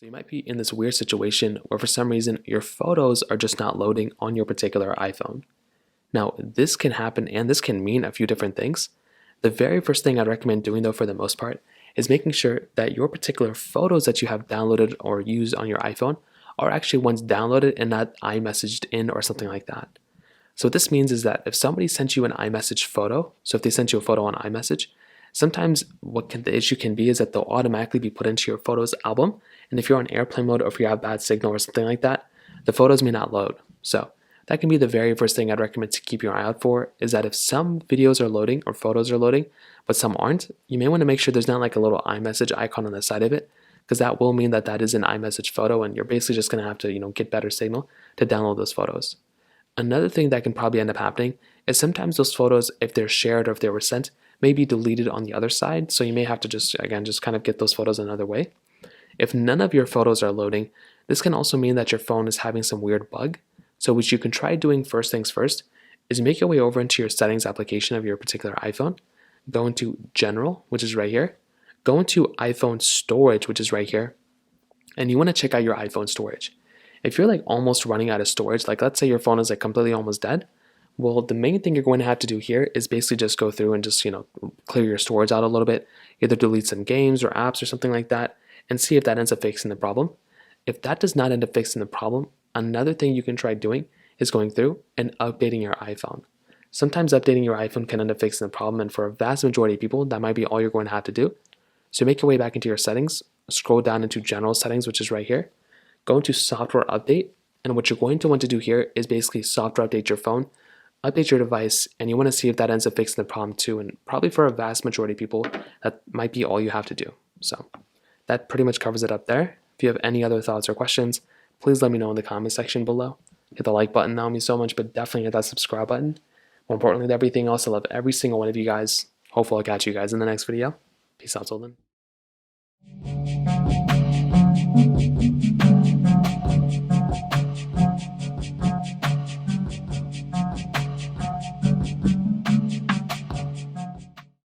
So you might be in this weird situation where for some reason your photos are just not loading on your particular iPhone. Now, this can happen and this can mean a few different things. The very first thing I'd recommend doing though for the most part is making sure that your particular photos that you have downloaded or used on your iPhone are actually ones downloaded and not iMessaged in or something like that. So what this means is that if somebody sent you an iMessage photo, so if they sent you a photo on iMessage, sometimes the issue can be is that they'll automatically be put into your photos album, and if you're on airplane mode or if you have bad signal or something like that, the photos may not load. So that can be the very first thing I'd recommend to keep your eye out for, is that if some videos are loading or photos are loading, but some aren't, you may want to make sure there's not like a little iMessage icon on the side of it, because that will mean that that is an iMessage photo and you're basically just going to have to, get better signal to download those photos. Another thing that can probably end up happening is sometimes those photos, if they're shared or if they were sent, may be deleted on the other side. So you may have to just kind of get those photos another way. If none of your photos are loading, this can also mean that your phone is having some weird bug. So what you can try doing first things first is make your way over into your settings application of your particular iPhone. Go into General, which is right here. Go into iPhone Storage, which is right here. And you want to check out your iPhone storage. If you're like almost running out of storage, like let's say your phone is like completely almost dead, well, the main thing you're going to have to do here is basically just go through and just, clear your storage out a little bit, either delete some games or apps or something like that, and see if that ends up fixing the problem. If that does not end up fixing the problem, another thing you can try doing is going through and updating your iPhone. Sometimes updating your iPhone can end up fixing the problem, and for a vast majority of people, that might be all you're going to have to do. So make your way back into your settings, scroll down into General Settings, which is right here. Go into Software Update, and what you're going to want to do here is basically software update your phone, update your device, and you want to see if that ends up fixing the problem too. And probably for a vast majority of people, that might be all you have to do. So that pretty much covers it up there. If you have any other thoughts or questions, please let me know in the comment section below. Hit the like button, that would mean so much, but definitely hit that subscribe button. More importantly than everything else, I love every single one of you guys. Hopefully I'll catch you guys in the next video. Peace out till then.